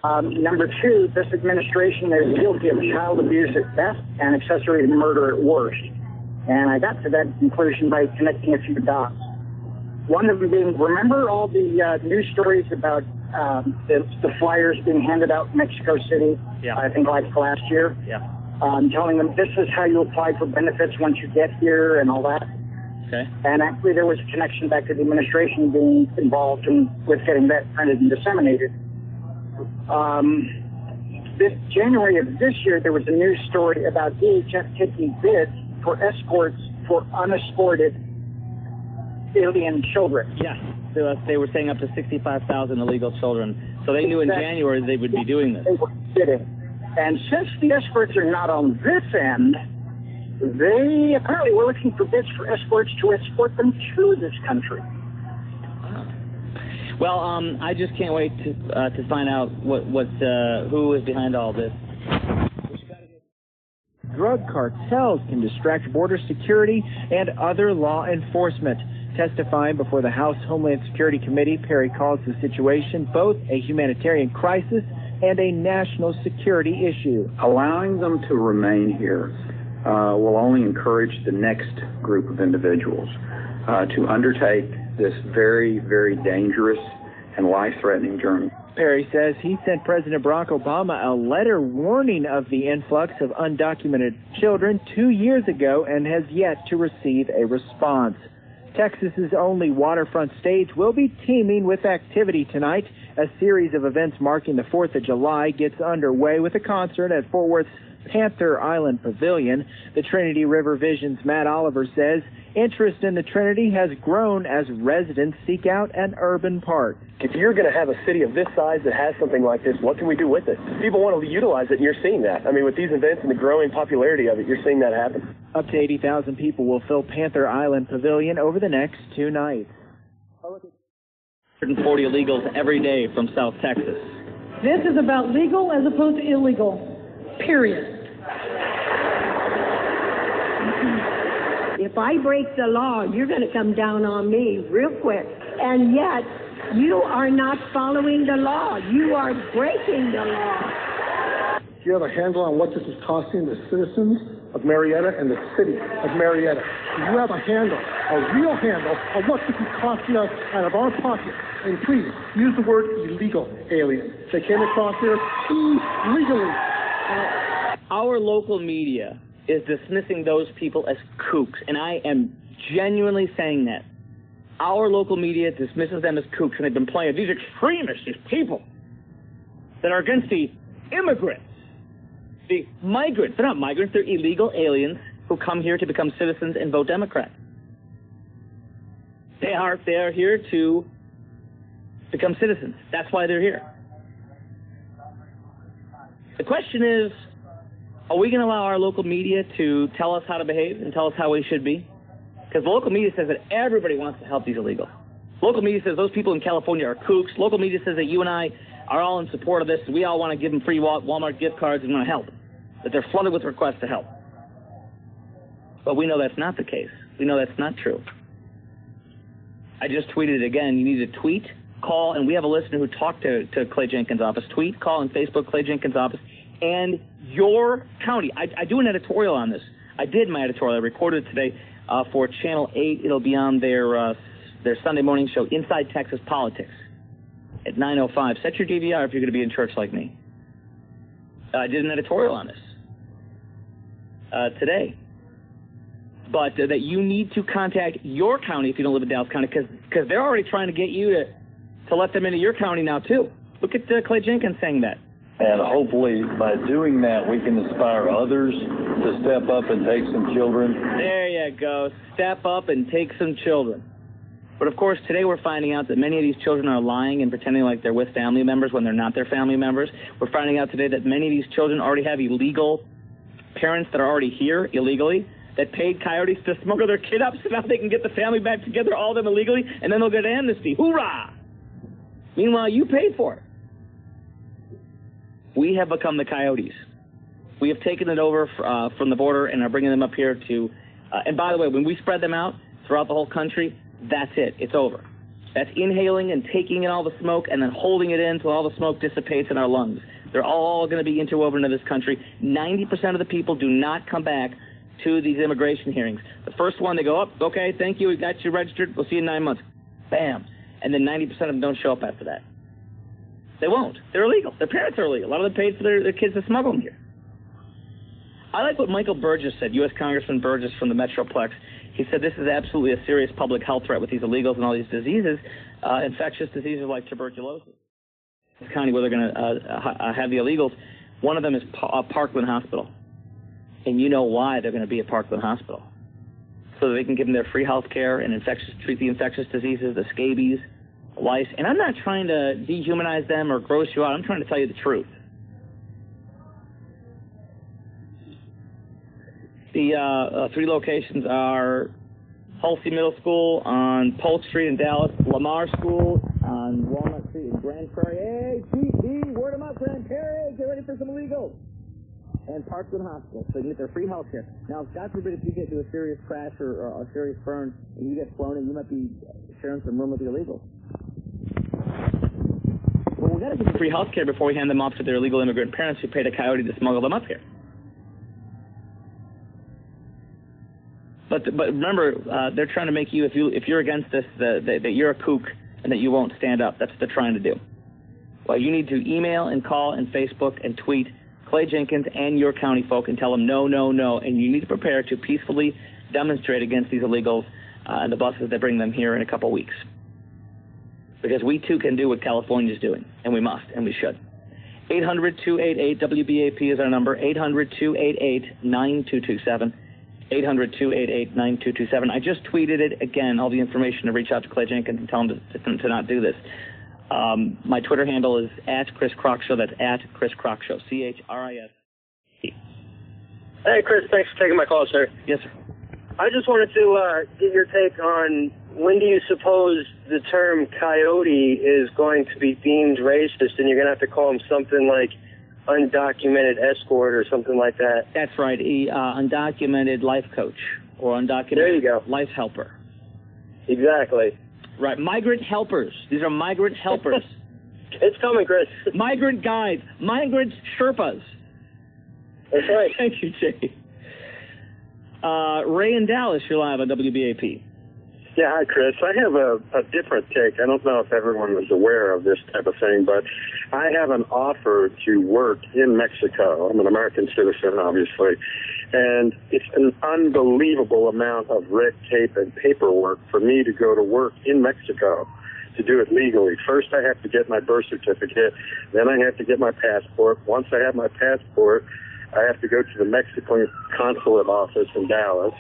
Number two, this administration is guilty of child abuse at best and accessory murder at worst. And I got to that conclusion by connecting a few dots. One of them being, remember all the news stories about the flyers being handed out in Mexico City, I think like last year? Telling them this is how you apply for benefits once you get here and all that. Okay. And actually there was a connection back to the administration being involved with getting that printed and disseminated. This January of this year, there was a news story about DHS taking bids for escorts for unescorted alien children. Yes, they were saying up to 65,000 illegal children. So they knew in January they would be doing this. They were bidding. And since the escorts are not on this end, they apparently were looking for bids for escorts to escort them to this country. Well, I just can't wait to find out who is behind all this. Drug cartels can distract border security and other law enforcement. Testifying before the House Homeland Security Committee, Perry calls the situation both a humanitarian crisis and a national security issue. Allowing them to remain here will only encourage the next group of individuals to undertake this very, very dangerous and life-threatening journey. Perry says he sent President Barack Obama a letter warning of the influx of undocumented children 2 years ago and has yet to receive a response. Texas's only waterfront stage will be teeming with activity tonight. A series of events marking the 4th of July gets underway with a concert at Fort Worth's Panther Island Pavilion. The Trinity River Vision's Matt Oliver says interest in the Trinity has grown as residents seek out an urban park. If you're going to have a city of this size that has something like this, what can we do with it? People want to utilize it, and you're seeing that. I mean, with these events and the growing popularity of it, you're seeing that happen. Up to 80,000 people will fill Panther Island Pavilion over the next 2 nights. 140 illegals every day from South Texas. This is about legal as opposed to illegal. Period. If I break the law, you're going to come down on me real quick. And yet, you are not following the law. You are breaking the law. Do you have a handle on what this is costing the citizens of Marietta and the city of Marietta? Do you have a handle, a real handle, on what this is costing us out of our pocket? And please, use the word illegal alien. They came across here illegally. Our local media is dismissing those people as kooks, and I am genuinely saying that. Our local media dismisses them as kooks, and they've been playing these extremists, these people that are against the immigrants, the migrants. They're not migrants, they're illegal aliens who come here to become citizens and vote Democrat. They are here to become citizens. That's why they're here. The question is, are we going to allow our local media to tell us how to behave and tell us how we should be? Because the local media says that everybody wants to help these illegals. Local media says those people in California are kooks. Local media says that you and I are all in support of this, and we all want to give them free Walmart gift cards and want to help. That they're flooded with requests to help. But we know that's not the case. We know that's not true. I just tweeted it again. You need to tweet, call, and we have a listener who talked to Clay Jenkins' office. Tweet, call, and Facebook Clay Jenkins' office. And your county. I do an editorial on this. I did my editorial. I recorded it today for Channel 8. It'll be on their Sunday morning show, Inside Texas Politics, at 9:05. Set your DVR if you're going to be in church like me. I did an editorial on this today. But that you need to contact your county if you don't live in Dallas County, because they're already trying to get you to let them into your county now, too. Look at Clay Jenkins saying that. And hopefully by doing that, we can inspire others to step up and take some children. There you go. Step up and take some children. But, of course, today we're finding out that many of these children are lying and pretending like they're with family members when they're not their family members. We're finding out today that many of these children already have illegal parents that are already here illegally that paid coyotes to smuggle their kid up so now they can get the family back together, all of them illegally, and then they'll get amnesty. Hoorah! Meanwhile, you paid for it. We have become the coyotes. We have taken it over from the border and are bringing them up here to... and by the way, when we spread them out throughout the whole country, that's it. It's over. That's inhaling and taking in all the smoke and then holding it in so all the smoke dissipates in our lungs. They're all going to be interwoven into this country. 90% of the people do not come back to these immigration hearings. The first one, they go, oh, okay, thank you, we got you registered, we'll see you in 9 months. Bam. And then 90% of them don't show up after that. They won't. They're illegal. Their parents are illegal. A lot of them paid for their kids to smuggle them here. I like what Michael Burgess said, U.S. Congressman Burgess from the Metroplex. He said this is absolutely a serious public health threat with these illegals and all these diseases, infectious diseases like tuberculosis. This county where they're going to have the illegals, one of them is Parkland Hospital. And you know why they're going to be at Parkland Hospital. So that they can give them their free health care and treat the infectious diseases, the scabies, the lice. And I'm not trying to dehumanize them or gross you out. I'm trying to tell you the truth. The 3 locations are Halsey Middle School on Polk Street in Dallas, Lamar School on Walnut Street in Grand Prairie. Hey, GD, word them up, Grand Prairie, get ready for some illegals. And Parkland Hospital, so you can get their free health care. Now, God forbid if you get into a serious crash or a serious burn and you get flown in, you might be sharing some room with the illegals. Well, we've got to give them free health care before we hand them off to their illegal immigrant parents who paid a coyote to smuggle them up here. But remember, they're trying to make you, if you're against this, that you're a kook and that you won't stand up. That's what they're trying to do. Well, you need to email and call and Facebook and tweet Clay Jenkins and your county folk and tell them no, no, no. And you need to prepare to peacefully demonstrate against these illegals and the buses that bring them here in a couple weeks. Because we, too, can do what California's doing, and we must, and we should. 800-288-WBAP is our number, 800-288-9227. 800-288-9227. I just tweeted it again, all the information to reach out to Clay Jenkins and tell him to not do this. My Twitter handle is @ChrisKrok Show. That's @ChrisKrok Show. CHRIS. Hey, Chris, thanks for taking my call, sir. Yes, sir. I just wanted to get your take on when do you suppose the term coyote is going to be deemed racist and you're going to have to call him something like undocumented escort or something like that? That's right. Undocumented life coach or undocumented there you go. Life helper. Exactly. Right. Migrant helpers. These are migrant helpers. It's coming, Chris. Migrant guides. Migrant Sherpas. That's right. Thank you, Jay. Ray in Dallas, you're live on WBAP. Yeah, hi, Chris. I have a different take. I don't know if everyone was aware of this type of thing, but I have an offer to work in Mexico. I'm an American citizen, obviously, and it's an unbelievable amount of red tape and paperwork for me to go to work in Mexico to do it legally. First, I have to get my birth certificate. Then I have to get my passport. Once I have my passport, I have to go to the Mexican consulate office in Dallas.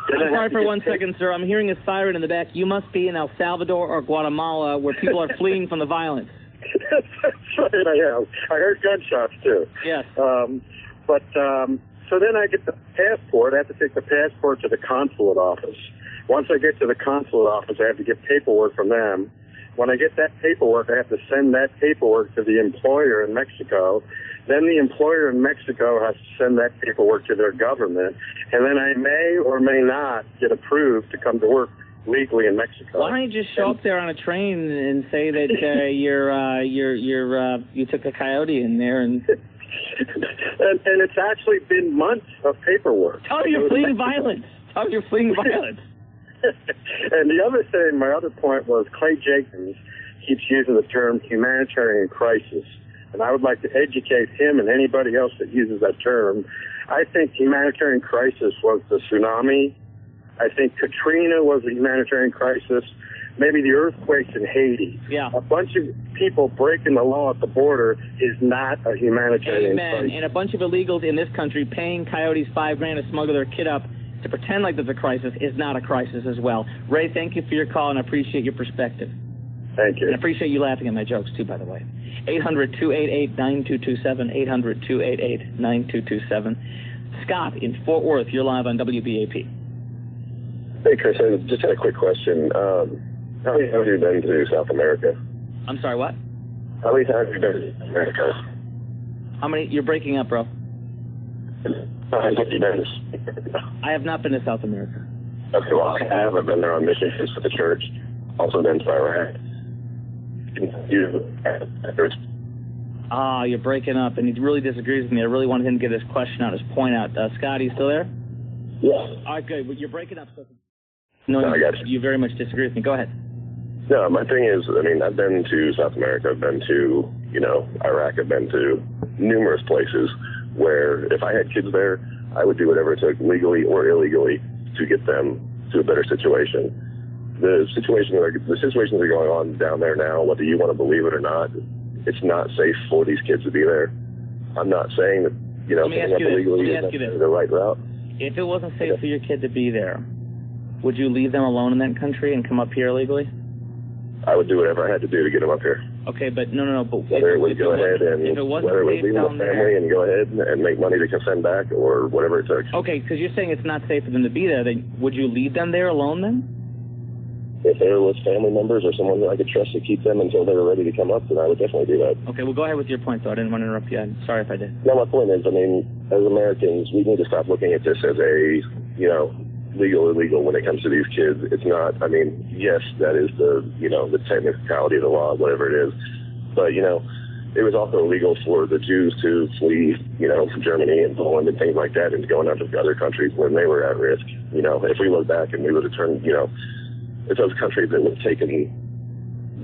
I'm sorry for 1 second, sir. I'm hearing a siren in the back. You must be in El Salvador or Guatemala where people are fleeing from the violence. That's right, I am. I heard gunshots, too. Yes. So then I get the passport. I have to take the passport to the consulate office. Once I get to the consulate office, I have to get paperwork from them. When I get that paperwork, I have to send that paperwork to the employer in Mexico. Then the employer in Mexico has to send that paperwork to their government. And then I may or may not get approved to come to work legally in Mexico. Why don't you just show up there on a train and say that you took a coyote in there and... and it's actually been months of paperwork. Tell them you're fleeing violence. Tell them you're fleeing violence. And the other thing, my other point was Clay Jenkins keeps using the term humanitarian crisis. And I would like to educate him and anybody else that uses that term. I think humanitarian crisis was the tsunami. I think Katrina was a humanitarian crisis. Maybe the earthquakes in Haiti. Yeah. A bunch of people breaking the law at the border is not a humanitarian crisis. And a bunch of illegals in this country paying coyotes $5,000 to smuggle their kid up to pretend like there's a crisis is not a crisis as well. Ray, thank you for your call, and I appreciate your perspective. Thank you. And I appreciate you laughing at my jokes, too, by the way. 800-288-9227, 800-288-9227. Scott in Fort Worth, you're live on WBAP. Hey, Chris, I just had a quick question. How many times have you been to South America? I'm sorry, what? How many times have you been to South America? How many? You're breaking up, bro. How many have you been? I have not been to South America. Okay, well, I have. I've been there on mission trips with the church. also been to Iraq. You're breaking up, and he really disagrees with me. I really wanted him to get his question out, his point out. Scott, are you still there? Yeah. All right, good. Well, you're breaking up. No, I got you. You very much disagree with me. Go ahead. No, my thing is, I mean, I've been to South America. I've been to, Iraq. I've been to numerous places where if I had kids there, I would do whatever it took, legally or illegally, to get them to a better situation. The situations that are going on down there now, whether you want to believe it or not, it's not safe for these kids to be there. I'm not saying that, picking up illegally is the right route. If it wasn't safe for your kid to be there, would you leave them alone in that country and come up here illegally? I would do whatever I had to do to get them up here. Okay, but no. But whether it was leave them a family and go ahead and make money to send back, or whatever it took. Okay, because you're saying it's not safe for them to be there. Then would you leave them there alone then? If there was family members or someone that I could trust to keep them until they were ready to come up, then I would definitely do that. Okay, well, go ahead with your point, though. I didn't want to interrupt you. I'm sorry if I did. No, my point is, I mean, as Americans, we need to stop looking at this as a, legal, illegal when it comes to these kids. It's not, I mean, yes, that is the technicality of the law, whatever it is. But, it was also illegal for the Jews to flee, from Germany and Poland and things like that and going out to other countries when they were at risk. If we look back and we would have turned, if those countries that would have taken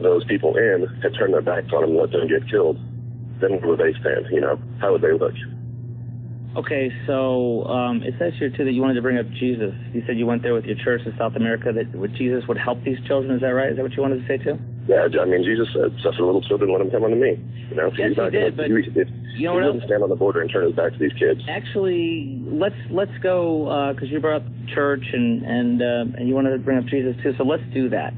those people in had turned their backs on them and let them get killed, then where would they stand? How would they look? Okay, so it says here, too, that you wanted to bring up Jesus. You said you went there with your church in South America, that Jesus would help these children. Is that right? Is that what you wanted to say, too? Yeah, I mean, Jesus said, suffer little children, let them come unto me. Yes, he did, but he wouldn't stand on the border and turn his back to these kids. Actually, let's go, because you brought up church and you wanted to bring up Jesus, too, so let's do that.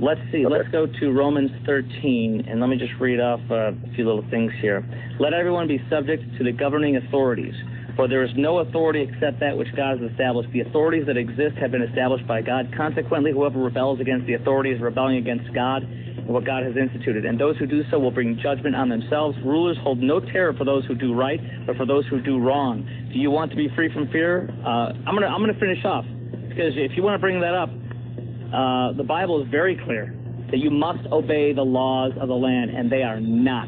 Let's see. Okay. Let's go to Romans 13, and let me just read off a few little things here. Let everyone be subject to the governing authorities, for there is no authority except that which God has established. The authorities that exist have been established by God. Consequently, whoever rebels against the authority is rebelling against God and what God has instituted. And those who do so will bring judgment on themselves. Rulers hold no terror for those who do right, but for those who do wrong. Do you want to be free from fear? I'm gonna finish off, because if you want to bring that up, the Bible is very clear that you must obey the laws of the land, and they are not.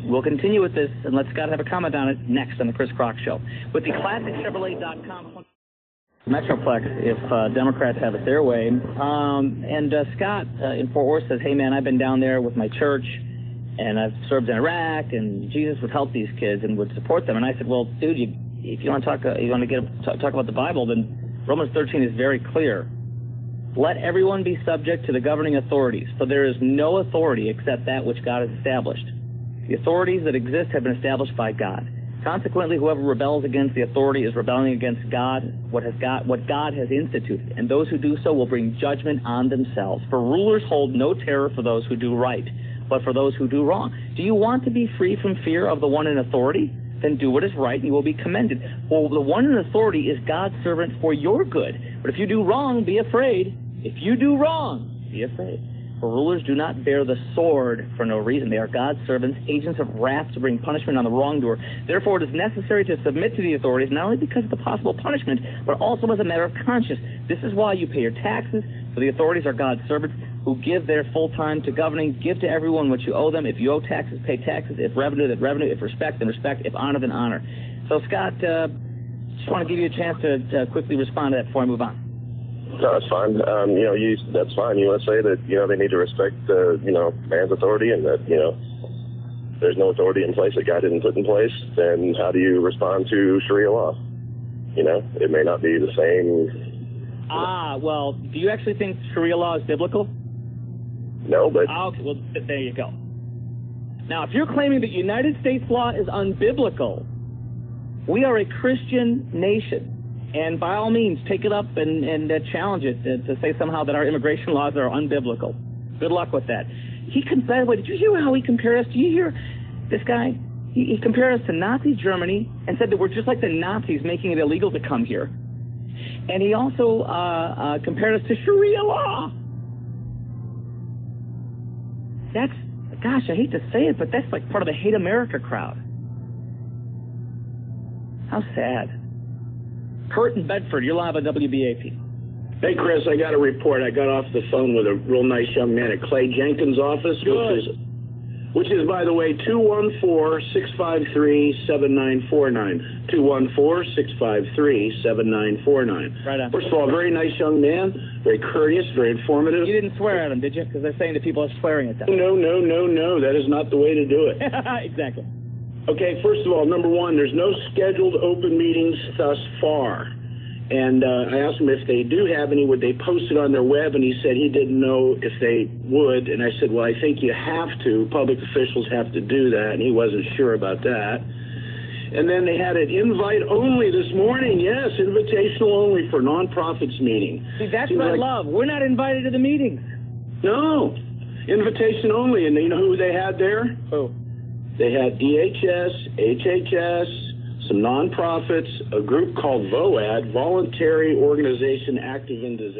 We'll continue with this, and let Scott have a comment on it next on the Chris Krok Show. With the ClassicChevrolet.com Metroplex, if Democrats have it their way. Scott in Fort Worth says, hey, man, I've been down there with my church, and I've served in Iraq, and Jesus would help these kids and would support them. And I said, well, dude, if you want to talk about the Bible, then Romans 13 is very clear. Let everyone be subject to the governing authorities, for there is no authority except that which God has established. The authorities that exist have been established by God. Consequently, whoever rebels against the authority is rebelling against God, what God has instituted, and those who do so will bring judgment on themselves. For rulers hold no terror for those who do right, but for those who do wrong. Do you want to be free from fear of the one in authority? Then do what is right, and you will be commended. For the one in authority is God's servant for your good. But if you do wrong, be afraid. If you do wrong, be afraid. For rulers do not bear the sword for no reason. They are God's servants, agents of wrath to bring punishment on the wrongdoer. Therefore, it is necessary to submit to the authorities, not only because of the possible punishment, but also as a matter of conscience. This is why you pay your taxes, for the authorities are God's servants who give their full time to governing. Give to everyone what you owe them. If you owe taxes, pay taxes. If revenue, then revenue. If respect, then respect. If honor, then honor. So, Scott, just want to give you a chance to quickly respond to that before I move on. No, that's fine. That's fine. You want to say that, they need to respect, man's authority, and that, there's no authority in place that God didn't put in place. Then how do you respond to Sharia law? It may not be the same. Well, do you actually think Sharia law is biblical? No, but... Okay, well, there you go. Now, if you're claiming that United States law is unbiblical, we are a Christian nation. And by all means, take it up and challenge it to say somehow that our immigration laws are unbiblical. Good luck with that. By the way, did you hear how he compared us? Do you hear this guy? He compared us to Nazi Germany and said that we're just like the Nazis, making it illegal to come here. And he also compared us to Sharia law. Gosh, I hate to say it, but that's like part of the Hate America crowd. How sad. Kurt in Bedford, you're live on WBAP. Hey, Chris, I got a report. I got off the phone with a real nice young man at Clay Jenkins' office, which is, by the way, 214-653-7949. 214-653-7949. Right on. First of all, very nice young man, very courteous, very informative. You didn't swear at him, did you? Because they're saying that people are swearing at them. No. That is not the way to do it. Exactly. Okay, first of all, number one, there's no scheduled open meetings thus far. And I asked him if they do have any, would they post it on their web? And he said he didn't know if they would. And I said, well, I think you have to. Public officials have to do that. And he wasn't sure about that. And then they had it invite only this morning. Yes, invitational only for nonprofits meeting. See, that's not love. We're not invited to the meetings. No, invitation only. And you know who they had there? Who? They had DHS, HHS, some nonprofits, a group called VOAD, Voluntary Organization Active in Disaster.